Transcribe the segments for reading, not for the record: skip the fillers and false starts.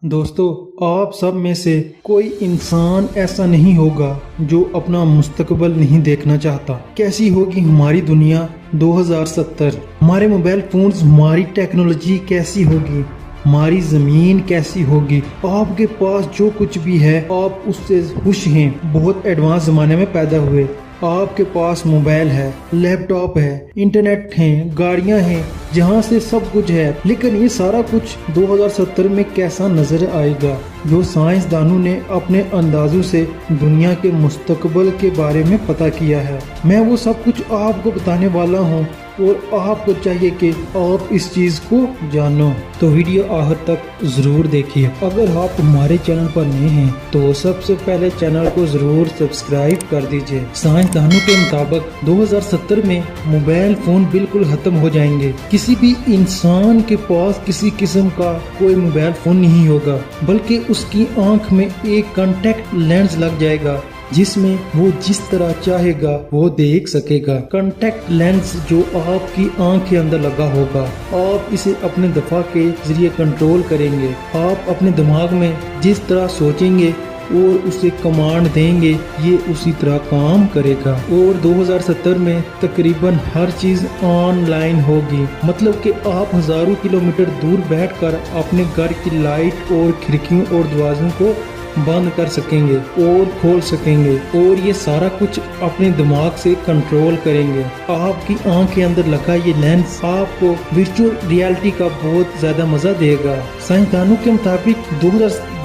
दोस्तों, आप सब में से कोई इंसान ऐसा नहीं होगा जो अपना मुस्तकबिल नहीं देखना चाहता। कैसी होगी हमारी दुनिया 2070? हमारे मोबाइल फोन्स, हमारी टेक्नोलॉजी कैसी होगी? हमारी ज़मीन कैसी होगी? आपके पास जो कुछ भी है आप उससे खुश हैं। बहुत एडवांस ज़माने में पैदा हुए। आपके पास मोबाइल है, लैपटॉप है, इंटरनेट है, गाड़ियां हैं, जहां से सब कुछ है। लेकिन ये सारा कुछ 2070 में कैसा नजर आएगा? जो साइंसदानों ने अपने अंदाजों से दुनिया के मुस्तकबिल के बारे में पता किया है, मैं वो सब कुछ आपको बताने वाला हूँ और आपको चाहिए कि आप इस चीज को जानो। तो वीडियो आखिर तक जरूर देखिए। अगर आप हमारे चैनल पर नए हैं तो सबसे पहले चैनल को जरूर सब्सक्राइब कर दीजिए। साइंसदानों के मुताबिक 2070 में मोबाइल फोन बिल्कुल खत्म हो जाएंगे। किसी भी इंसान के पास किसी किस्म का कोई मोबाइल फोन नहीं होगा, बल्कि उसकी आंख में एक कांटेक्ट लेंस लग जाएगा जिसमें वो जिस तरह चाहेगा वो देख सकेगा। कांटेक्ट लेंस जो आपकी आंख के अंदर लगा होगा, आप इसे अपने दफा के जरिए कंट्रोल करेंगे। आप अपने दिमाग में जिस तरह सोचेंगे और उसे कमांड देंगे, ये उसी तरह काम करेगा। और 2070 में तकरीबन हर चीज ऑनलाइन होगी। मतलब कि आप हजारों किलोमीटर दूर बैठकर अपने घर की लाइट और खिड़कियों और दरवाजों को बंद कर सकेंगे और खोल सकेंगे, और ये सारा कुछ अपने दिमाग से कंट्रोल करेंगे। आपकी आंख के अंदर लगा ये लेंस आपको वर्चुअल रियलिटी का बहुत ज्यादा मजा देगा। साइंसदानों के मुताबिक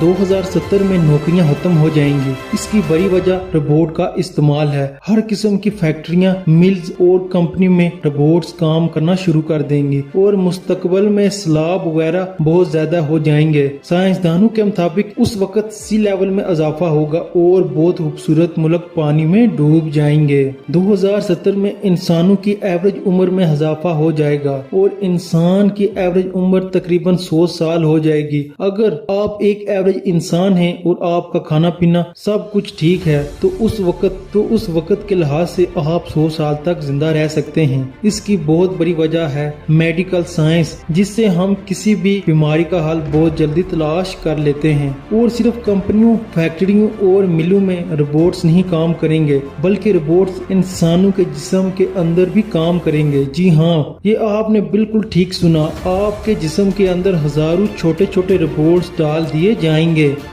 2070 में नौकरियां खत्म हो जाएंगी। इसकी बड़ी वजह रोबोट का इस्तेमाल है। हर किस्म की फैक्ट्रियां, मिल्स और कंपनी में रोबोट्स काम करना शुरू कर देंगी और मुस्तकबिल में सैलाब वगैरह बहुत ज्यादा हो जाएंगे। साइंसदानों के मुताबिक उस वक्त सी लेवल में इजाफा होगा और बहुत खूबसूरत मुल्क पानी में डूब जाएंगे। 2070 में इंसानों की एवरेज उम्र में इजाफा हो जाएगा और इंसान की एवरेज उम्र तकरीबन 100 साल हो जाएगी। अगर आप एक एवरेज इंसान हैं और आपका खाना पीना सब कुछ ठीक है तो उस वक्त के लिहाज से आप 100 साल तक जिंदा रह सकते हैं। इसकी बहुत बड़ी वजह है मेडिकल साइंस, जिससे हम किसी भी बीमारी का हल बहुत जल्दी तलाश कर लेते हैं। और सिर्फ कंपनियों, फैक्ट्रियों और मिलों में रोबोट्स नहीं काम करेंगे, बल्कि रोबोट्स इंसानों के जिस्म के अंदर भी काम करेंगे। जी हाँ, ये आपने बिल्कुल ठीक सुना। आपके जिस्म के अंदर हजारों छोटे छोटे रोबोट्स डाल दिए जाएंगे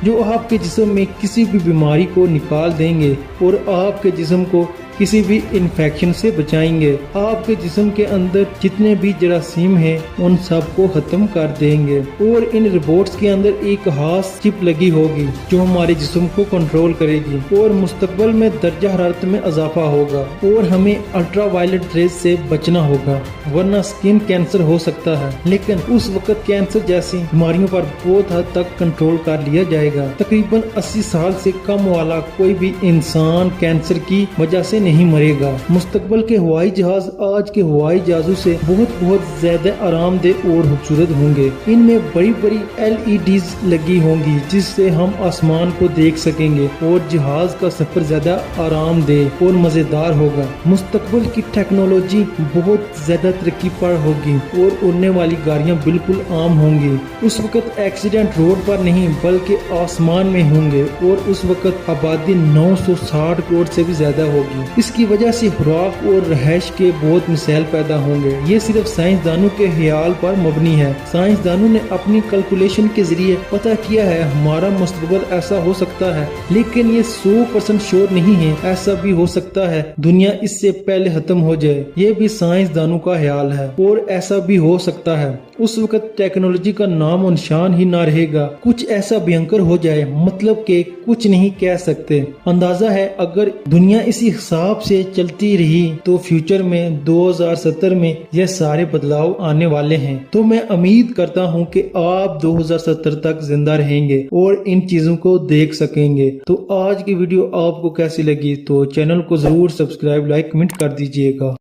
जो आपके जिस्म में किसी भी बीमारी को निकाल देंगे और आपके जिस्म को किसी भी इन्फेक्शन से बचाएंगे। आपके जिस्म के अंदर जितने भी जरासीम हैं उन सब को खत्म कर देंगे। और इन रोबोट्स के अंदर एक खास चिप लगी होगी जो हमारे जिस्म को कंट्रोल करेगी। और मुस्तकबिल में दर्जा हरारत में इजाफा होगा और हमें अल्ट्रा वायलेट रेज से बचना होगा, वरना स्किन कैंसर हो सकता है। लेकिन उस वक्त कैंसर जैसी बीमारियों पर बहुत हद तक कंट्रोल कर लिया जाएगा। तकरीबन 80 साल से कम वाला कोई भी इंसान कैंसर की वजह से नहीं मरेगा। मुस्तकबिल के हवाई जहाज आज के हवाई जहाजों से बहुत ज्यादा आरामदेह और खूबसूरत होंगे। इनमें बड़ी बड़ी LEDs लगी होंगी जिससे हम आसमान को देख सकेंगे और जहाज का सफर ज्यादा आरामदेह और मजेदार होगा। मुस्तकबिल की टेक्नोलॉजी बहुत ज्यादा तरक्की पर होगी और उड़ने वाली गाड़ियां बिल्कुल आम होंगी। उस वक्त एक्सीडेंट रोड पर नहीं बल्कि आसमान में होंगे और उस वक्त आबादी 960 करोड़ से भी ज्यादा होगी। इसकी वजह से खुराक और रहायश के बहुत मिसाइल पैदा होंगे। ये सिर्फ साइंसदानों के ख्याल पर मबनी है। साइंसदानों ने अपनी कैलकुलेशन के जरिए पता किया है हमारा मुस्तकबिल ऐसा हो सकता है, लेकिन ये 100% श्योर नहीं है। ऐसा भी हो सकता है दुनिया इससे पहले खत्म हो जाए, ये भी साइंसदानों का ख्याल है। और ऐसा भी हो सकता है उस वक्त टेक्नोलॉजी का नाम और निशान ही ना रहेगा। कुछ ऐसा भयंकर हो जाए, मतलब के कुछ नहीं कह सकते। अंदाजा है अगर दुनिया इसी हिसाब से चलती रही तो फ्यूचर में 2070 में ये सारे बदलाव आने वाले हैं। तो मैं उम्मीद करता हूँ कि आप 2070 तक जिंदा रहेंगे और इन चीजों को देख सकेंगे। तो आज की वीडियो आपको कैसी लगी तो चैनल को जरूर सब्सक्राइब, लाइक, कमेंट कर दीजिएगा।